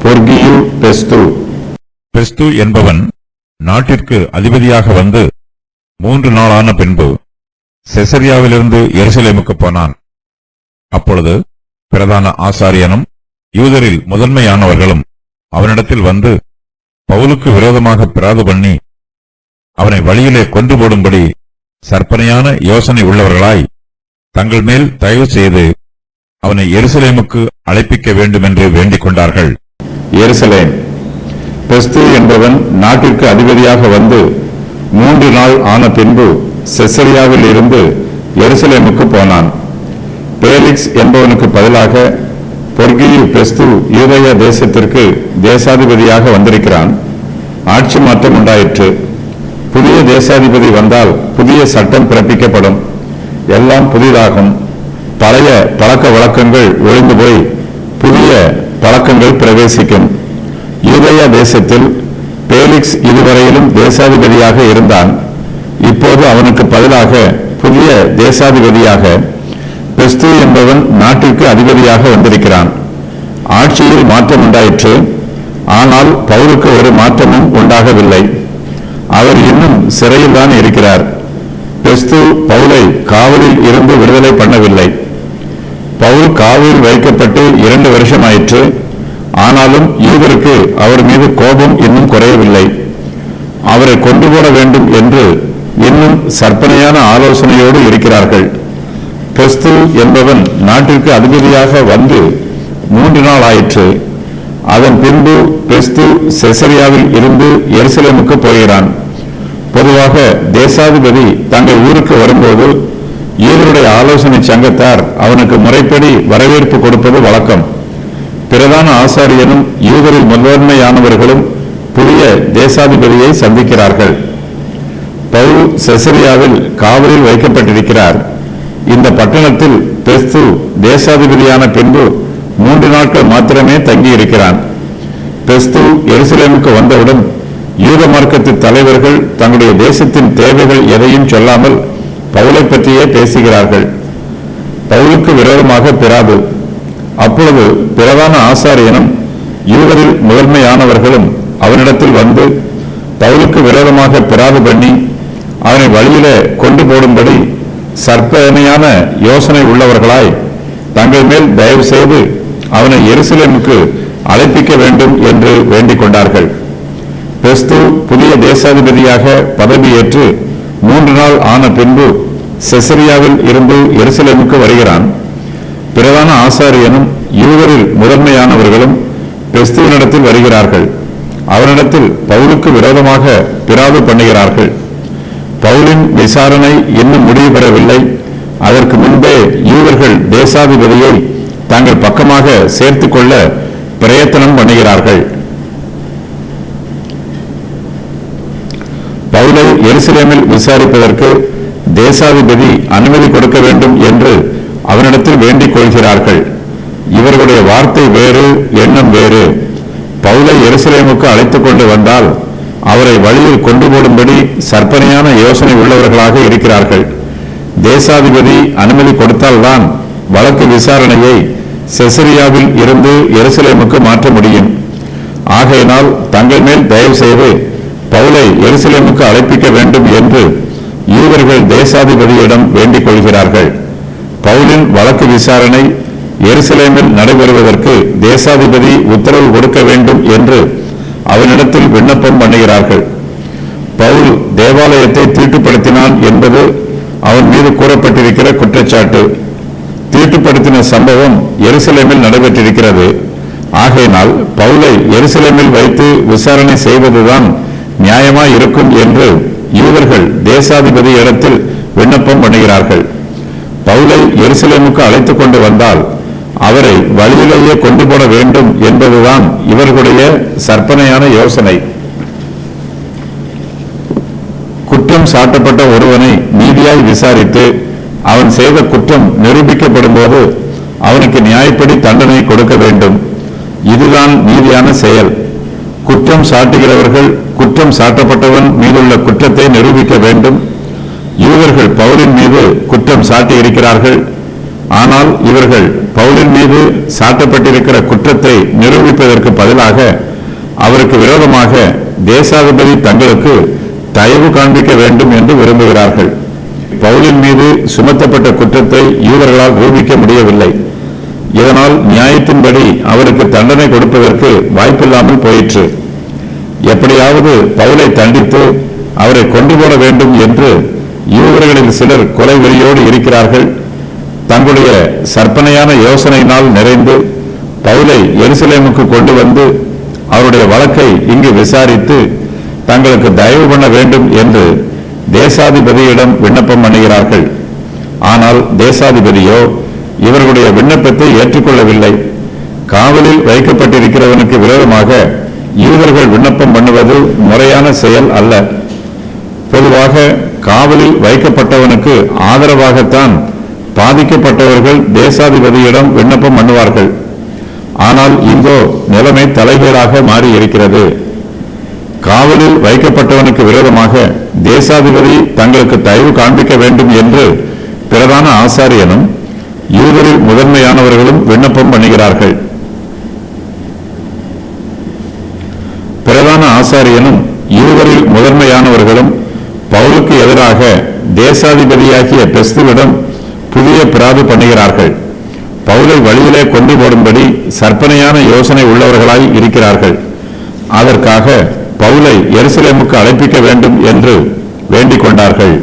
பொர்கியு பெஸ்து. பெஸ்து என்பவன் நாட்டிற்கு அதிபதியாக வந்து 3 நாளான பின்பு செசரியாவிலிருந்து எருசலேமுக்கு போனான். அப்பொழுது பிரதான ஆசாரியனும் யூதரில் முதன்மையானவர்களும் அவனிடத்தில் வந்து பவுலுக்கு விரோதமாக பிராது பண்ணி அவனை வழியிலே கொன்று போடும்படி சற்பனையான யோசனை உள்ளவர்களாய் தங்கள் மேல் தயவு செய்து அவனை எருசலேமுக்கு அழைப்பிக்க வேண்டுமென்று வேண்டிக் கொண்டார்கள். எருசலேம். பெஸ்து என்பவன் நாட்டிற்கு அதிபதியாக வந்து 3 நாள் ஆன பின்பு செசரியாவில் இருந்து எருசலேமுக்கு போனான். பேலிக்ஸ் என்பவனுக்கு பதிலாக பொர்கியு பெஸ்து யூதேயா தேசத்திற்கு தேசாதிபதியாக வந்திருக்கிறான். ஆட்சி மாற்றம் உண்டாயிற்று. புதிய தேசாதிபதி வந்தால் புதிய சட்டம் பிறப்பிக்கப்படும். எல்லாம் புதிதாகும். பழைய பழக்க வழக்கங்கள் ஒழிந்து போய் புதிய பழக்கங்கள் பிரவேசிக்கும். யூதேயா தேசத்தில் பேலிக்ஸ் இதுவரையிலும் தேசாதிபதியாக இருந்தான். இப்போது அவனுக்கு பதிலாக புதிய தேசாதிபதியாக பெஸ்து என்பவன் நாட்டிற்கு அதிபதியாக வந்திருக்கிறான். ஆட்சியில் மாற்றம் உண்டாயிற்று. ஆனால் பவுலுக்கு ஒரு மாற்றமும் உண்டாகவில்லை. அவர் இன்னும் சிறையில் தான் இருக்கிறார். பெஸ்து பவுலை காவலில் இருந்து விடுதலை பண்ணவில்லை. பவுல் காவலில் வைக்கப்பட்டு 2 வருஷமாயிற்று. ஆனாலும் யூதருக்கு அவர் மீது கோபம் இன்னும் குறையவில்லை. அவரை கொண்டு போட வேண்டும் என்று இன்னும் சற்பனையான ஆலோசனையோடு இருக்கிறார்கள். பெஸ்து என்பவன் நாட்டிற்கு அதிபதியாக வந்து 3 நாள் ஆயிற்று. அதன் பின்பு பெஸ்து செசரியாவில் இருந்து எருசலேமுக்கு போகிறான். பொதுவாக தேசாதிபதி தங்கள் ஊருக்கு வரும்போது யூதருடைய ஆலோசனை சங்கத்தார் அவனுக்கு முறைப்படி வரவேற்பு கொடுப்பது வழக்கம். பிரதான ஆசாரியனும் யூதரில் முதன்மையானவர்களும் புதிய தேசாதிபதியை சந்திக்கிறார்கள். பவுல் செசரியாவில் காவலில் வைக்கப்பட்டிருக்கிறார். இந்த பட்டணத்தில் பெஸ்து தேசாதிபதியான பின்பு 3 நாட்கள் மாத்திரமே தங்கியிருக்கிறான். பெஸ்து எருசலேமுக்கு வந்தவுடன் யூத மார்க்கத்து தலைவர்கள் தங்களுடைய தேசத்தின் தேவைகள் எதையும் சொல்லாமல் பவுலை பற்றியே பேசுகிறார்கள். பவுலுக்கு விரோதமாக பிராது. அப்பொழுது பிரதான ஆசாரியனும் யூதரில் முதன்மையானவர்களும் அவனிடத்தில் வந்து பவுலுக்கு விரோதமாக பிராது பண்ணி அவனை வழியில கொண்டு போடும்படி சற்பனையான யோசனை உள்ளவர்களாய் தங்கள் மேல் தயவு செய்து அவனை எருசலேமுக்கு அழைப்பிக்க வேண்டும் என்று வேண்டிக் கொண்டார்கள். பெஸ்து புதிய தேசாதிபதியாக பதவியேற்று 3 நாள் ஆன பின்பு செசரியாவில் இருந்து எருசலேமுக்கு வருகிறான். பிரதான ஆசாரியனும் யூதரில் முதன்மையானவர்களும் பெஸ்துவினிடத்தில் வருகிறார்கள். அவனிடத்தில் பவுலுக்கு விரோதமாக பிராது பண்ணுகிறார்கள். பவுலின் விசாரணை இன்னும் முடிவு பெறவில்லை. அதற்கு முன்பே யூதர்கள் தேசாதிபதியை தாங்கள் பக்கமாக சேர்த்துக் கொள்ள பிரயத்தனம் பண்ணுகிறார்கள். பவுலை எருசலேமில் விசாரிப்பதற்கு தேசாதிபதி அனுமதி கொடுக்க வேண்டும் என்று அவனிடத்தில் வேண்டிக் கொள்கிறார்கள். இவர்களுடைய வார்த்தை வேறு, எண்ணம் வேறு. பவுலை எருசலேமுக்கு அழைத்துக் கொண்டு வந்தால் அவரை வழியில் கொண்டு போடும்படி சற்பனையான யோசனை உள்ளவர்களாக இருக்கிறார்கள். தேசாதிபதி அனுமதி கொடுத்தால்தான் வழக்கு விசாரணையை செசரியாவில் இருந்து எருசலேமுக்கு மாற்ற முடியும். ஆகையினால் தங்கள் மேல் தயவு செய்து பவுலை எருசலேமுக்கு அழைப்பிக்க வேண்டும் என்று யூதர்கள் தேசாதிபதியிடம் வேண்டிக் கொள்கிறார்கள். பவுலின் வழக்கு விசாரணை எருசலேமில் நடைபெறுவதற்கு தேசாதிபதி உத்தரவு கொடுக்க வேண்டும் என்று அவனிடத்தில் விண்ணப்பம் பண்ணுகிறார்கள். பவுல் தேவாலயத்தை தீட்டுப்படுத்தினான் என்பது அவன் மீது கூறப்பட்டிருக்கிற குற்றச்சாட்டு. தீட்டுப்படுத்தின சம்பவம் எருசலேமில் நடைபெற்றிருக்கிறது. ஆகையினால் பவுலை எருசலேமில் வைத்து விசாரணை செய்வதுதான் நியாயமாய் இருக்கும் என்று யூதர்கள் தேசாதிபதி இடத்தில் விண்ணப்பம் பண்ணுகிறார்கள். பவுலை எருசலேமுக்கு அழைத்துக் கொண்டு வந்தால் அவரை வழியிலேயே கொண்டு போட வேண்டும் என்பதுதான் இவர்களுடைய சற்பனையான யோசனை. குற்றம் சாட்டப்பட்ட ஒருவனை நீதியாய் விசாரித்து அவன் செய்த குற்றம் நிரூபிக்கப்படும் போது அவனுக்கு நியாயப்படி தண்டனை கொடுக்க வேண்டும். இதுதான் நீதியான செயல். குற்றம் சாட்டுகிறவர்கள் குற்றம் சாட்டப்பட்டவன் மீதுள்ள குற்றத்தை நிரூபிக்க வேண்டும். யூதர்கள் பவுலின் மீது குற்றம் சாட்டி இருக்கிறார்கள். ஆனால் இவர்கள் பவுலின் மீது சாட்டப்பட்டிருக்கிற குற்றத்தை நிரூபிப்பதற்கு பதிலாக அவருக்கு விரோதமாக தேசாதிபதி தங்களுக்கு தயவு காண்பிக்க வேண்டும் என்று விரும்புகிறார்கள். பவுலின் மீது சுமத்தப்பட்ட குற்றத்தை யூதர்களால் நிரூபிக்க முடியவில்லை. இதனால் நியாயத்தின்படி அவருக்கு தண்டனை கொடுப்பதற்கு வாய்ப்பில்லாமல் போயிற்று. எப்படியாவது பவுலை தண்டித்து அவரை கொண்டு போட வேண்டும் என்று யூதர்களில் சிலர் கொலை வெறியோடு இருக்கிறார்கள். தங்களுடைய சற்பனையான யோசனையினால் நிறைந்து பவுலை எருசலேமுக்கு கொண்டு வந்து அவருடைய வழக்கை இங்கு விசாரித்து தங்களுக்கு தயவு பண்ண வேண்டும் என்று தேசாதிபதியிடம் விண்ணப்பம் பண்ணுகிறார்கள். ஆனால் தேசாதிபதியோ இவர்களுடைய விண்ணப்பத்தை ஏற்றுக்கொள்ளவில்லை. காவலில் வைக்கப்பட்டிருக்கிறவனுக்கு விரோதமாக யூதர்கள் விண்ணப்பம் பண்ணுவது முறையான செயல் அல்ல. பொதுவாக காவலில் வைக்கப்பட்டவனுக்கு ஆதரவாகத்தான் பாதிக்கப்பட்டவர்கள் தேசாதிபதியிடம் விண்ணப்பம் பண்ணுவார்கள். ஆனால் இங்கோ நிலைமை தலைகீழாக மாறி இருக்கிறது. காவலில் வைக்கப்பட்டவனுக்கு விரோதமாக தேசாதிபதி தங்களுக்கு தயவு காண்பிக்க வேண்டும் என்று பிரதான ஆசாரியனும் யூதரில் முதன்மையானவர்களும் விண்ணப்பம் பண்ணுகிறார்கள். பிரதான ஆசாரியனும் யூதரில் முதன்மையானவர்களும் பவுலுக்கு எதிராக தேசாதிபதியாகிய பெஸ்துவிடம் புதிய பிராது பண்ணுகிறார்கள். பவுலை வழியிலே கொண்டு போடும்படி சற்பனையான யோசனை உள்ளவர்களாய் இருக்கிறார்கள். அதற்காக பவுலை எருசலேமுக்கு அழைப்பிக்க வேண்டும் என்று வேண்டிக் கொண்டார்கள்.